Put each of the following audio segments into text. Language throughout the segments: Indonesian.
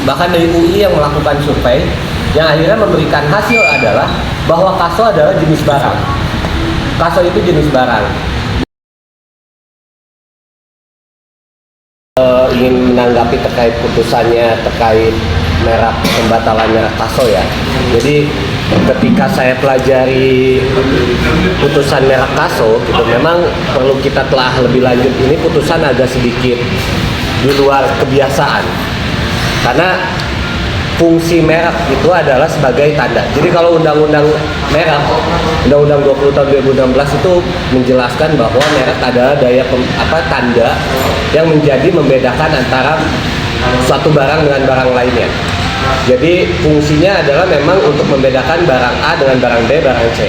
bahkan dari UI yang melakukan survei yang akhirnya memberikan hasil adalah bahwa kaso adalah jenis barang. Kaso itu jenis barang. Ingin menanggapi terkait putusannya terkait merek pembatalan merek kaso ya. Jadi ketika saya pelajari putusan merek kaso gitu, memang perlu kita telah lebih lanjut. Ini putusan agak sedikit di luar kebiasaan karena fungsi merek itu adalah sebagai tanda. Jadi kalau undang-undang merek, undang-undang 20 tahun 2016 itu menjelaskan bahwa merek adalah tanda yang membedakan antara suatu barang dengan barang lainnya. Jadi fungsinya adalah memang untuk membedakan barang A dengan barang B, barang C.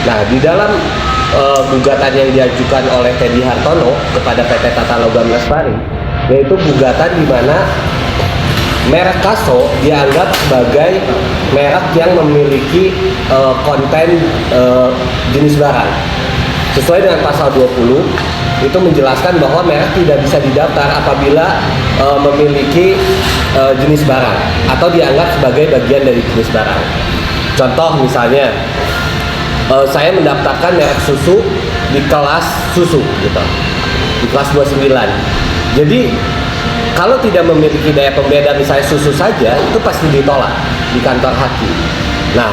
Nah, di dalam gugatan yang diajukan oleh Teddy Hartono kepada PT Tata Logam Lestari, yaitu gugatan di mana merek kaso dianggap sebagai merek yang memiliki konten jenis barang. Sesuai dengan pasal 20 itu menjelaskan bahwa merek tidak bisa didaftar apabila memiliki jenis barang atau dianggap sebagai bagian dari jenis barang. Contoh misalnya saya mendaftarkan merek susu di kelas susu gitu, di kelas 29. Jadi kalau tidak memiliki daya pembeda misalnya susu saja, itu pasti ditolak di kantor hakim. Nah,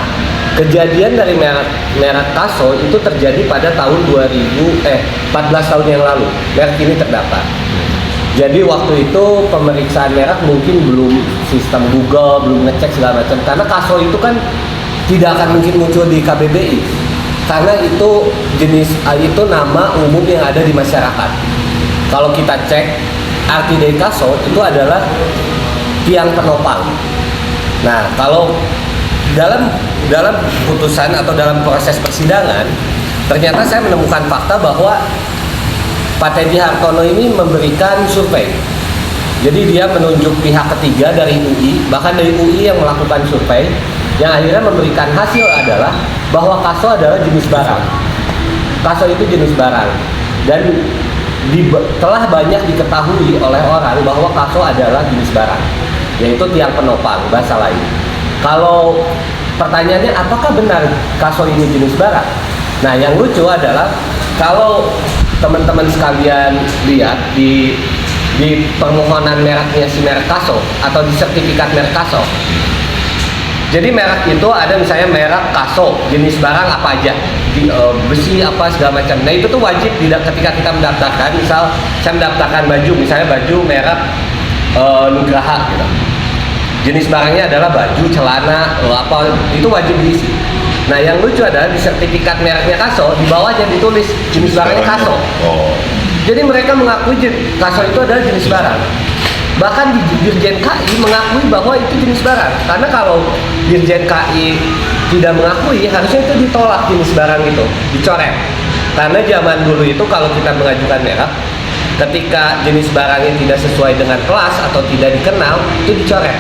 kejadian dari merek kaso itu terjadi pada tahun 14 tahun yang lalu. Merek ini terdaftar. Jadi waktu itu pemeriksaan merek mungkin belum sistem Google, belum ngecek segala macam. Karena kaso itu kan tidak akan mungkin muncul di KBBI. Karena itu itu nama umum yang ada di masyarakat. Kalau kita cek arti dari kaso itu adalah tiang penopang. Nah, kalau dalam putusan atau dalam proses persidangan, ternyata saya menemukan fakta bahwa Pak Teddy Hartono ini memberikan survei. Jadi dia menunjuk pihak ketiga dari UI, bahkan dari UI yang melakukan survei, yang akhirnya memberikan hasil adalah bahwa kaso adalah jenis barang. Kaso itu jenis barang dan telah banyak diketahui oleh orang bahwa kaso adalah jenis barang, yaitu tiang penopang bahasa lain. Kalau pertanyaannya apakah benar kaso ini jenis barang? Nah, yang lucu adalah kalau teman-teman sekalian lihat di permohonan mereknya si merek kaso atau di sertifikat merek kaso. Jadi merek itu ada misalnya merek kaso, jenis barang apa aja, besi apa segala macam. Nah itu tuh wajib ketika kita mendaftarkan. Misal saya mendaftarkan baju, misalnya baju merek Nugraha gitu. Jenis barangnya adalah baju, celana, apa itu wajib diisi. Nah yang lucu adalah di sertifikat mereknya kaso di bawahnya ditulis jenis barangnya kaso. Jadi mereka mengakui kaso itu adalah jenis barang. Bahkan di Dirjen KI mengakui bahwa itu jenis barang. Karena kalau Dirjen KI tidak mengakui, harusnya itu ditolak jenis barang itu, dicoret. Karena zaman dulu itu kalau kita mengajukan merek, ketika jenis barangnya tidak sesuai dengan kelas atau tidak dikenal, itu dicoret.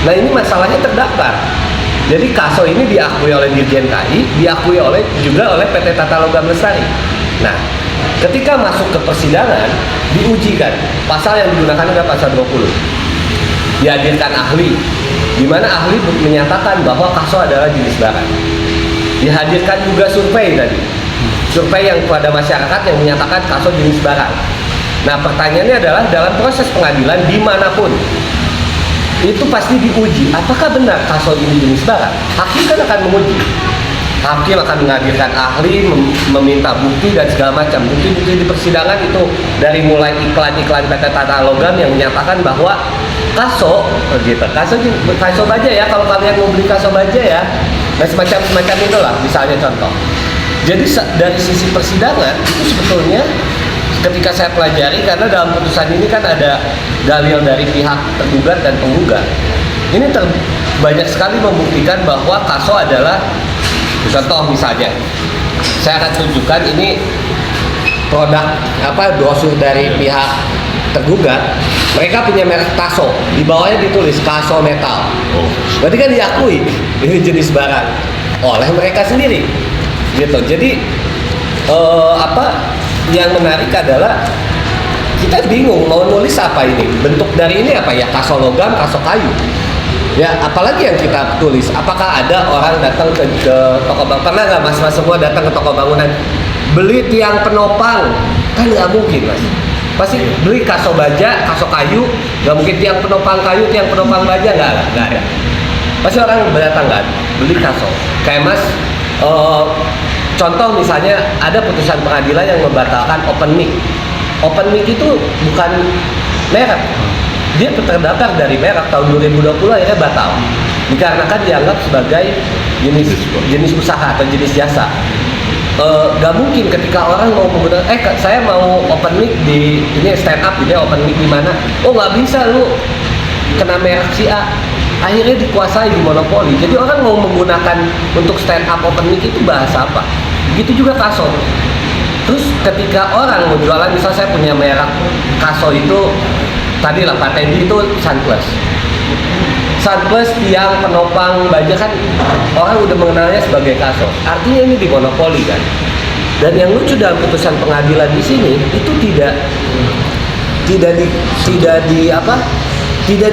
Nah ini masalahnya terdaftar. Jadi kaso ini diakui oleh Dirjen KI, diakui juga oleh PT Tata Logam Lestari. Nah, ketika masuk ke persidangan, diujikan. Pasal yang digunakan adalah pasal 20. Dihadirkan ahli, di mana ahli menyatakan bahwa kaso adalah jenis barang. Dihadirkan juga survei tadi. Survei yang kepada masyarakat yang menyatakan kaso jenis barang. Nah, pertanyaannya adalah dalam proses pengadilan dimanapun, itu pasti diuji. Apakah benar kaso ini jenis barang? Hakim kan akan menguji. Hakim akan menghadirkan ahli, meminta bukti dan segala macam. Bukti-bukti di persidangan itu dari mulai iklan-iklan PT Tata Logam yang menyatakan bahwa kaso baja ya, kalau kalian mau beli kaso baja ya. Nah semacam itulah misalnya contoh. Jadi dari sisi persidangan itu sebetulnya ketika saya pelajari, karena dalam putusan ini kan ada dalil dari pihak tergugat dan penggugat. Ini banyak sekali membuktikan bahwa kaso adalah, contoh misalnya, saya akan tunjukkan ini produk brosur dari pihak tergugat. Mereka punya merek kaso, di bawahnya ditulis kaso metal. Berarti kan diakui ini jenis barang oleh mereka sendiri, gitu. Jadi yang menarik adalah kita bingung mau nulis apa ini. Bentuk dari ini apa ya? Kaso logam, kaso kayu. Ya, apalagi yang kita tulis. Apakah ada orang datang ke toko bangunan? Pernah nggak mas semua datang ke toko bangunan beli tiang penopang? Kan nggak mungkin mas. Pasti beli kaso baja, kaso kayu. Nggak mungkin tiang penopang kayu, tiang penopang baja, nggak ada. Pasti orang datang kan beli kaso. Kayak mas, contoh misalnya ada putusan pengadilan yang membatalkan open mic. Open mic itu bukan merek, dia terdaftar dari merek tahun 2020 akhirnya batal dikarenakan dianggap sebagai jenis usaha atau jenis jasa. Gak mungkin ketika orang mau menggunakan saya mau open mic di ini stand up gitu ya, open mic di mana? Oh nggak bisa, lu kena merek si A. Akhirnya dikuasai di monopoli. Jadi orang mau menggunakan untuk stand up open mic itu bahasa apa? Begitu juga kaso. Terus ketika orang mau jualan, misal saya punya merek kaso itu tadi lah Pak Teddy itu Sunplus. Sunplus tiang penopang baja kan orang udah mengenalnya sebagai kaso. Artinya ini dimonopoli kan. Dan yang lucu dalam putusan pengadilan di sini itu tidak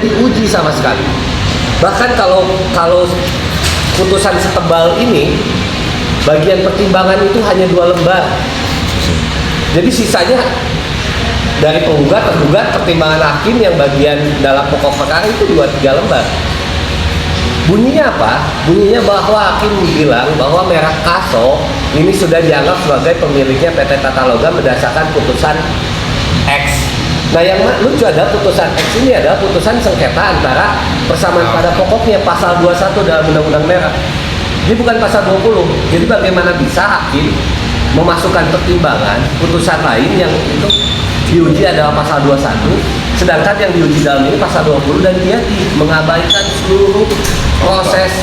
diuji sama sekali. Bahkan kalau putusan setebal ini bagian pertimbangan itu hanya 2 lembar. Jadi sisanya dari penggugat, tergugat, pertimbangan hakim yang bagian dalam pokok perkara itu 2-3 lembar. Bunyinya apa? Bunyinya bahwa hakim bilang bahwa merek kaso ini sudah dianggap sebagai pemiliknya PT Tata Logam berdasarkan putusan X. Nah yang lucu adalah putusan X ini adalah putusan sengketa antara persamaan pada pokoknya pasal 21 dalam Undang-Undang Merek. Ini bukan pasal 20. Jadi bagaimana bisa hakim memasukkan pertimbangan putusan lain yang itu diuji adalah pasal 21, sedangkan yang diuji dalam ini pasal 20 dan dia mengabaikan seluruh proses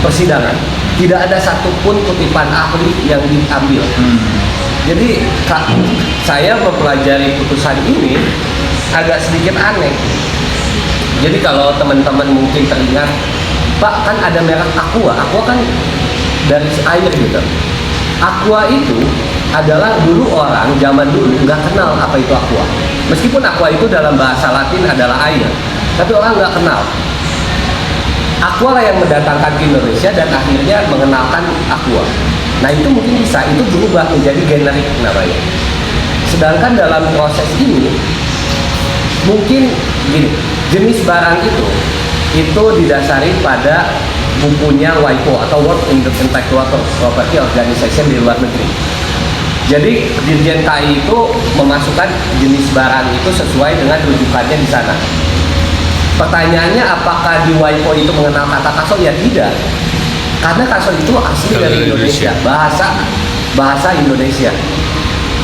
persidangan. Tidak ada satupun kutipan ahli yang diambil. Jadi saya mempelajari putusan ini agak sedikit aneh. Jadi kalau teman-teman mungkin teringat, Pak kan ada merek Aqua kan dari air gitu. Aqua itu adalah dulu orang zaman dulu nggak kenal apa itu aqua. Meskipun aqua itu dalam bahasa Latin adalah air, tapi orang nggak kenal. Aqua lah yang mendatangkan ke Indonesia dan akhirnya mengenalkan aqua. Nah itu mungkin bisa, itu berubah menjadi generik namanya. Sedangkan dalam proses ini mungkin gini, jenis barang itu didasari pada bukunya WIPO atau World Intellectual Property Organization di luar negeri. Jadi Dirjen KI itu memasukkan jenis barang itu sesuai dengan rujukannya di sana. Pertanyaannya apakah di WIPO itu mengenal kata kaso? Ya tidak. Karena kaso itu asli dari Indonesia, bahasa Indonesia.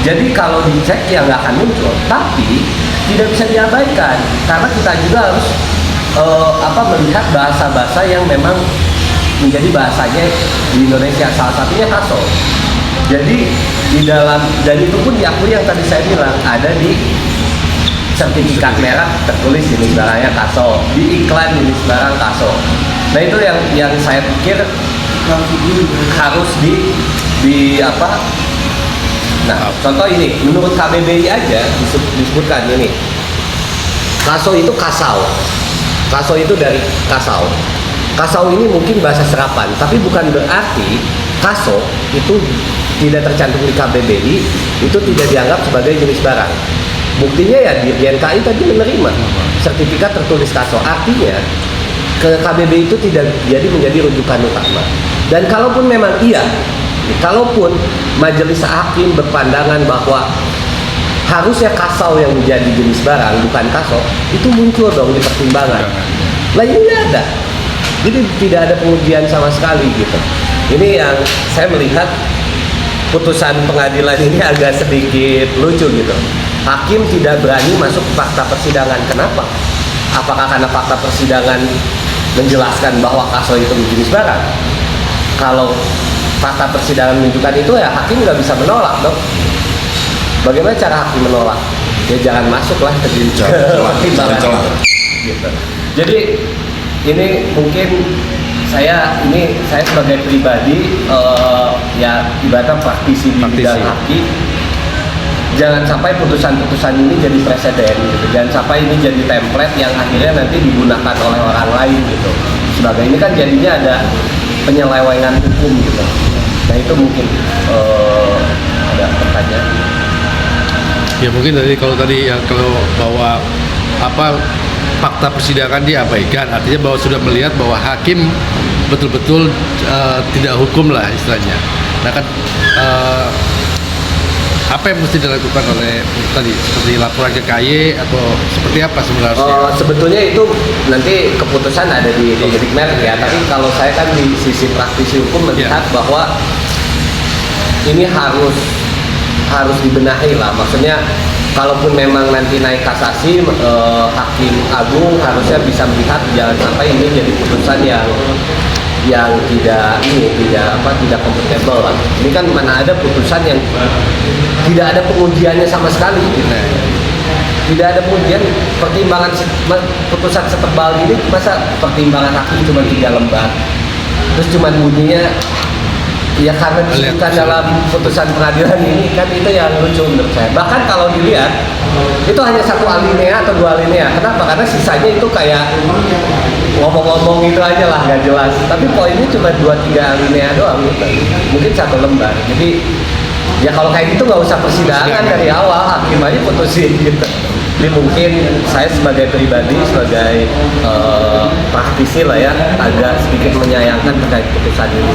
Jadi kalau dicek ya nggak akan muncul, tapi tidak bisa diabaikan karena kita juga harus melihat bahasa-bahasa yang memang menjadi bahasanya di Indonesia, salah satunya kaso. Jadi di dalam, dan itu pun diakui yang tadi saya bilang ada di sertifikat merek tertulis jenis barangnya kaso, di iklan jenis barang kaso. Nah itu yang saya pikir harus di apa? Nah contoh ini menurut KBBI aja disebutkan ini kaso itu kasau. Kasau itu dari kasau. Kasau ini mungkin bahasa serapan, tapi bukan berarti kaso itu tidak tercantum di KBBI, itu tidak dianggap sebagai jenis barang. Buktinya ya Dirjen KI tadi menerima sertifikat tertulis kaso. Artinya ke KBBI itu tidak jadi menjadi rujukan utama. Dan kalaupun memang iya, kalaupun majelis hakim berpandangan bahwa harusnya kasau yang menjadi jenis barang bukan kaso, itu muncul dong di pertimbangan. Lah ini nggak ada, jadi tidak ada pengujian sama sekali gitu. Ini yang saya melihat putusan pengadilan ini agak sedikit lucu gitu. Hakim tidak berani masuk ke fakta persidangan. Kenapa? Apakah karena fakta persidangan menjelaskan bahwa kaso itu jenis barang? Kalau fakta persidangan menunjukkan itu ya hakim nggak bisa menolak dong. Bagaimana cara hakim menolak? Ya jangan masuklah ke pertimbangan. Gitu. Jadi ini mungkin saya sebagai pribadi ya ibaratnya praktisi di bidang hakim jangan sampai putusan-putusan ini jadi presiden gitu. Jangan sampai ini jadi template yang akhirnya nanti digunakan oleh orang lain gitu. Sebagai ini kan jadinya ada penyelewengan hukum gitu. Nah itu mungkin ada pertanyaan. Ya mungkin kalau bahwa fakta persidangan diabaikan, artinya bahwa sudah melihat bahwa hakim betul-betul tidak hukum lah istilahnya. Nah kan apa yang mesti dilakukan oleh tadi seperti laporan ke KY atau seperti apa sebenarnya? Sebetulnya itu nanti keputusan ada di penyidik merek ya. Tapi kalau saya kan di sisi praktisi hukum melihat bahwa ini harus dibenahi lah. Maksudnya kalaupun memang nanti naik kasasi, hakim agung harusnya bisa melihat jangan sampai ini jadi putusan yang tidak kompatibel lah. Ini kan mana ada putusan yang tidak ada pengujiannya sama sekali. Tidak ada pengujian, pertimbangan putusan setebal ini, masa pertimbangan hakim cuma 3 lembar. Terus cuma bunyinya ya karena disebutkan dalam putusan pengadilan ini kan, itu yang lucu menurut saya. Bahkan kalau dilihat itu hanya 1 alinea atau 2 alinea. Kenapa? Karena sisanya itu kayak ngomong-ngomong gitu aja lah, nggak jelas. Tapi poinnya cuma 2-3 alinea doang gitu. Mungkin 1 lembar. Jadi ya kalau kayak gitu nggak usah persidangan dari awal, hakim aja putusin gitu. Jadi mungkin saya sebagai pribadi, sebagai praktisi lah ya, agak sedikit menyayangkan terkait putusan ini.